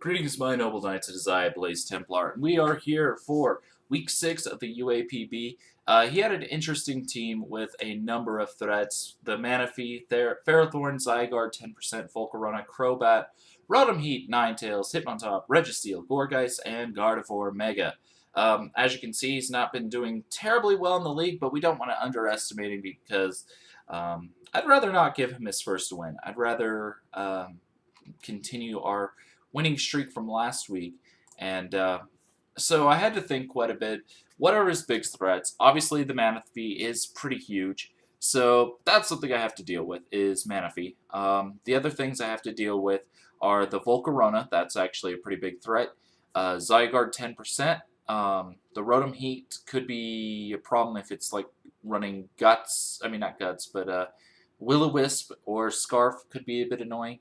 Greetings, my noble knights, it is I, Blaze Templar, and we are here for Week 6 of the UAPB. He had an interesting team with a number of threats. The Manaphy, Ferrothorn, Zygarde, 10%, Volcarona, Crobat, Rotom Heat, Ninetales, Hitmontop, Registeel, Gourgeist, and Gardevoir Mega. As you can see, he's not been doing terribly well in the league, but we don't want to underestimate him because I'd rather not give him his first win. I'd rather continue our winning streak from last week. And so I had to think quite a bit. What are his big threats? Obviously, the Manaphy is pretty huge. So that's something I have to deal with, is Manaphy. The other things I have to deal with are the Volcarona. That's actually a pretty big threat. Zygarde 10%. The Rotom Heat could be a problem if it's like running Guts. I mean, not Guts, but Will-O-Wisp or Scarf could be a bit annoying.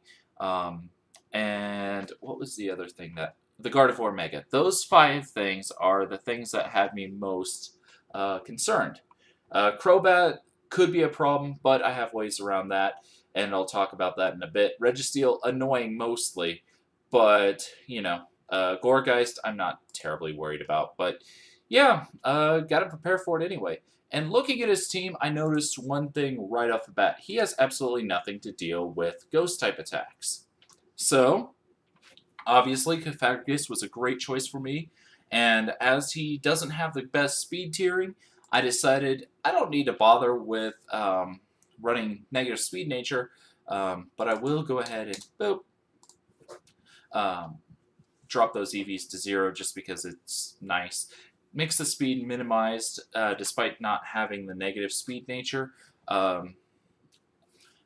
And what was the other thing that... The Gardevoir Mega. Those 5 things are the things that had me most concerned. Crobat could be a problem, but I have ways around that, and I'll talk about that in a bit. Registeel, annoying mostly, but, you know, Gourgeist, I'm not terribly worried about. But, yeah, gotta prepare for it anyway. And looking at his team, I noticed one thing right off the bat. He has absolutely nothing to deal with Ghost-type attacks. So, obviously, Cofagrigus was a great choice for me, and as he doesn't have the best speed tiering, I decided I don't need to bother with running negative speed nature, but I will go ahead and boop, drop those EVs to 0 just because it's nice. Makes the speed minimized despite not having the negative speed nature.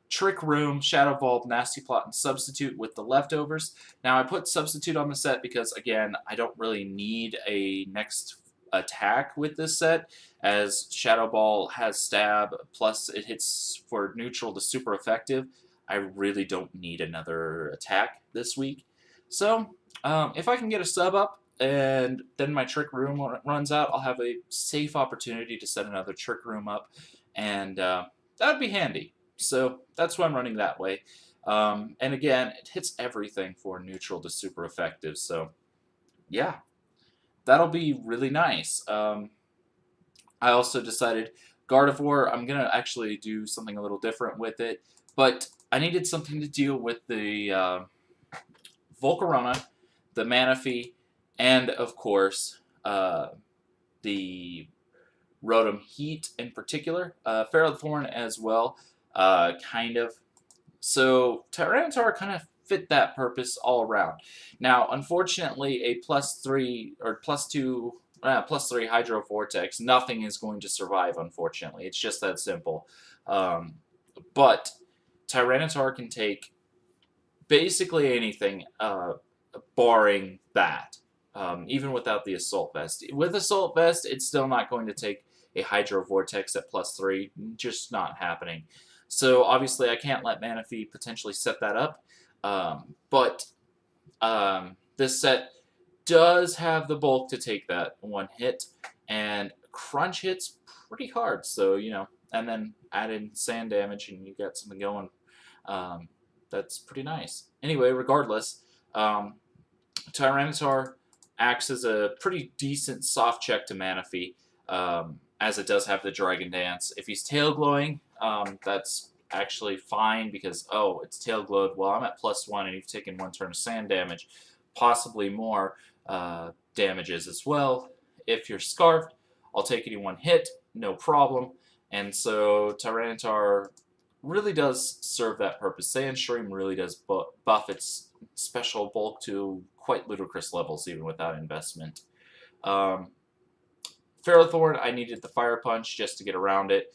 Trick Room, Shadow Vault, Nasty Plot, and Substitute with the leftovers. Now, I put Substitute on the set because, again, I don't really need a next attack with this set, as Shadow Ball has Stab, plus it hits for neutral to super effective. I really don't need another attack this week. So, if I can get a sub up, and then my Trick Room runs out, I'll have a safe opportunity to set another Trick Room up, and that would be handy. So that's why I'm running that way. And again, it hits everything for neutral to super effective. So yeah, that'll be really nice. I also decided Gardevoir, I'm going to actually do something a little different with it. But I needed something to deal with the Volcarona, the Manaphy, and of course the Rotom Heat in particular. Ferrothorn as well. Kind of. So Tyranitar kind of fit that purpose all around. Now, unfortunately, a +3 or +2, +3 Hydro Vortex, nothing is going to survive, unfortunately. It's just that simple. But Tyranitar can take basically anything, barring that, even without the Assault Vest. With Assault Vest, it's still not going to take a Hydro Vortex at +3, just not happening. So, obviously, I can't let Manaphy potentially set that up. But this set does have the bulk to take that one hit. And Crunch hits pretty hard. So, you know, and then add in sand damage and you got something going. That's pretty nice. Anyway, regardless, Tyranitar acts as a pretty decent soft check to Manaphy. As it does have the Dragon Dance. If he's Tail Glowing, that's actually fine because, oh, it's Tail Glowed. Well, I'm at +1 and you've taken 1 turn of sand damage, possibly more damages as well. If you're Scarfed, I'll take any 1 hit, no problem. And so Tyranitar really does serve that purpose. Sandstream really does buff its special bulk to quite ludicrous levels, even without investment. Ferrothorn, I needed the Fire Punch just to get around it.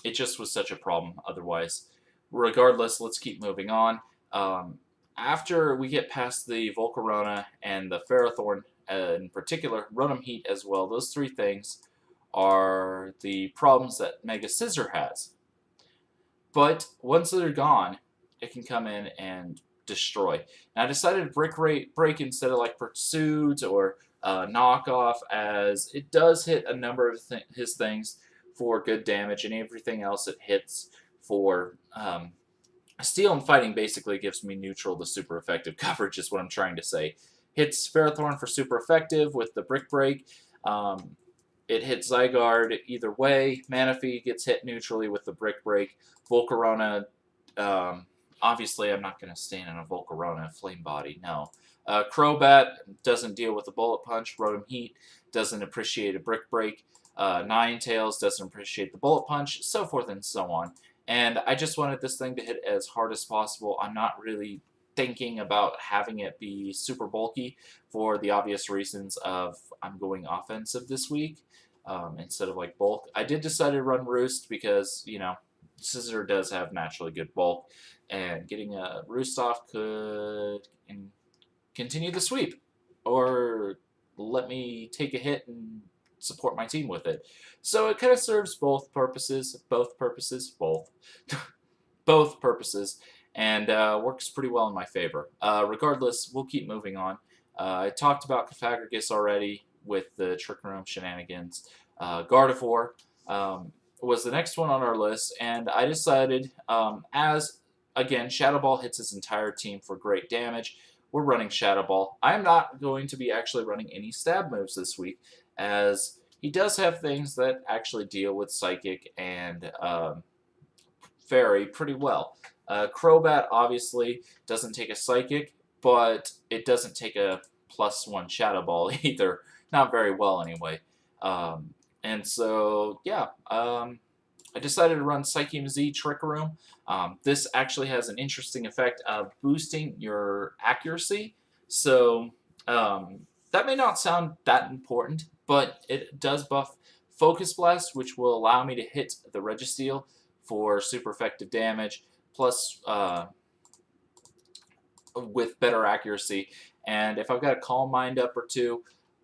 It just was such a problem otherwise. Regardless, let's keep moving on. After we get past the Volcarona and the Ferrothorn, in particular, Rotom Heat as well, those 3 things are the problems that Mega Scissor has. But once they're gone, it can come in and destroy. Now, I decided to break instead of like Pursuit or knockoff, as it does hit a number of his things for good damage, and everything else it hits for Steel and Fighting basically gives me neutral to super effective coverage is what I'm trying to say. Hits Ferrothorn for super effective with the Brick Break. Um, it hits Zygarde either way. Manaphy gets hit neutrally with the Brick Break. Volcarona, um, obviously I'm not going to stand in a Volcarona Flame Body, no. Crobat doesn't deal with a Bullet Punch. Rotom Heat doesn't appreciate a Brick Break. Ninetales doesn't appreciate the Bullet Punch, so forth and so on. And I just wanted this thing to hit as hard as possible. I'm not really thinking about having it be super bulky for the obvious reasons of I'm going offensive this week instead of like bulk. I did decide to run Roost because, you know, Scizor does have naturally good bulk, and getting a Roost off could continue the sweep or let me take a hit and support my team with it. So it kind of serves both purposes, both, both purposes, and works pretty well in my favor. Regardless, we'll keep moving on. I talked about Cofagrigus already with the Trick Room shenanigans. Gardevoir was the next one on our list, and I decided, as, again, Shadow Ball hits his entire team for great damage, we're running Shadow Ball. I'm not going to be actually running any stab moves this week, as he does have things that actually deal with Psychic and Fairy pretty well. Crobat obviously doesn't take a Psychic, but it doesn't take a +1 Shadow Ball either. Not very well anyway. And so, yeah, I decided to run Psychium Z Trick Room. This actually has an interesting effect of boosting your accuracy. So that may not sound that important, but it does buff Focus Blast, which will allow me to hit the Registeel for super effective damage, plus with better accuracy. And if I've got a Calm Mind up or two,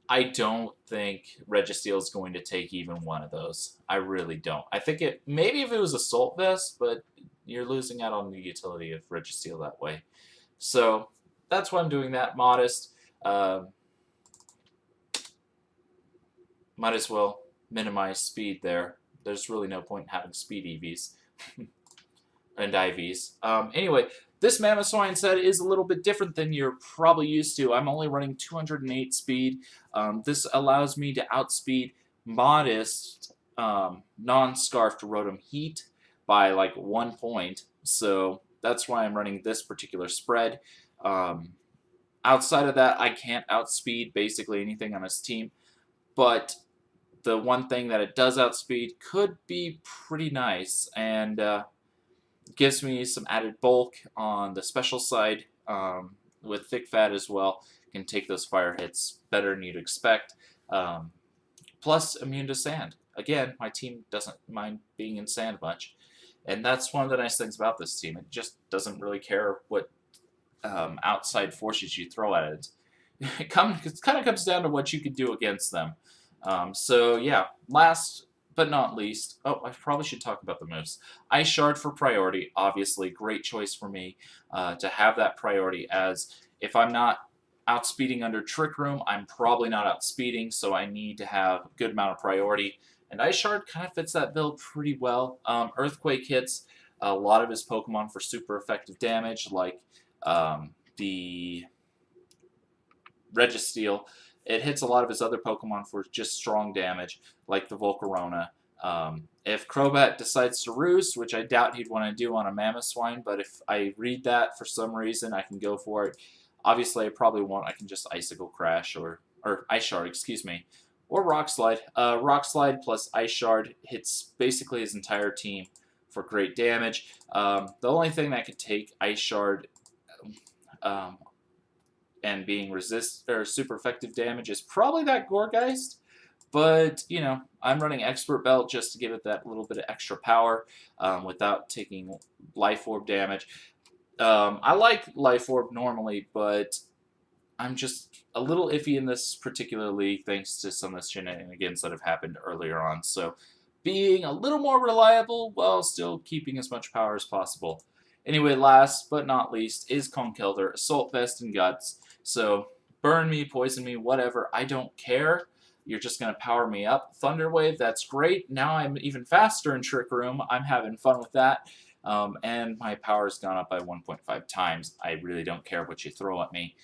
I don't think Registeel is going to take even one of those. I really don't. I think it, maybe if it was Assault Vest, but you're losing out on the utility of Registeel that way. So that's why I'm doing that. Modest. Might as well minimize speed there. There's really no point in having speed EVs and IVs. Anyway, this Mamoswine set is a little bit different than you're probably used to. I'm only running 208 speed. This allows me to outspeed Modest non-scarfed Rotom Heat by like 1 point. So that's why I'm running this particular spread. Outside of that, I can't outspeed basically anything on his team. But the one thing that it does outspeed could be pretty nice, and gives me some added bulk on the special side with Thick Fat as well. Can take those fire hits better than you'd expect. Plus immune to sand. Again, my team doesn't mind being in sand much. And that's one of the nice things about this team. It just doesn't really care what outside forces you throw at it. It kind of comes down to what you can do against them. So yeah, last but not least, oh, I probably should talk about the moves. Ice Shard for priority, obviously, great choice for me to have that priority, as if I'm not outspeeding under Trick Room, I'm probably not outspeeding, so I need to have a good amount of priority. And Ice Shard kind of fits that build pretty well. Earthquake hits a lot of his Pokemon for super effective damage, like the Registeel. It hits a lot of his other Pokemon for just strong damage, like the Volcarona. If Crobat decides to roost, which I doubt he'd want to do on a Mamoswine, but if I read that for some reason, I can go for it. Obviously, I probably won't. I can just Icicle Crash or Ice Shard, excuse me, or Rock Slide. Rock Slide plus Ice Shard hits basically his entire team for great damage. The only thing that could take Ice Shard and being super effective damage is probably that Gourgeist. But, you know, I'm running Expert Belt just to give it that little bit of extra power without taking Life Orb damage. I like Life Orb normally, but I'm just a little iffy in this particular league thanks to some of the shenanigans that have happened earlier on. So being a little more reliable while still keeping as much power as possible. Anyway, last but not least is Conkeldurr, Assault Vest and Guts. So burn me, poison me, whatever, I don't care. You're just going to power me up. Thunder Wave, that's great. Now I'm even faster in Trick Room. I'm having fun with that. and my power's gone up by 1.5 times. I really don't care what you throw at me.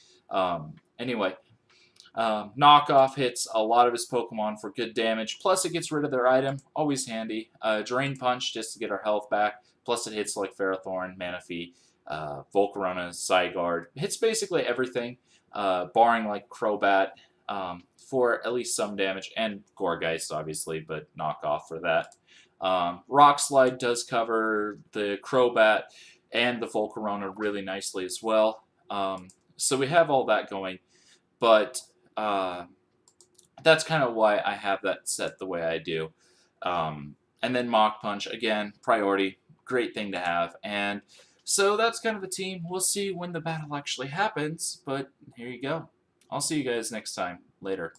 Anyway, knockoff hits a lot of his Pokemon for good damage, plus it gets rid of their item, always handy. Drain Punch just to get our health back, plus it hits like Ferrothorn, Manaphy, Volcarona, Zygarde. Hits basically everything, barring like Crobat, for at least some damage, and Gourgeist obviously, but knockoff for that. Rock Slide does cover the Crobat and the Volcarona really nicely as well. So we have all that going, but that's kind of why I have that set the way I do. And then Mach Punch, again, priority, great thing to have. And so that's kind of the team. We'll see when the battle actually happens, but here you go. I'll see you guys next time. Later.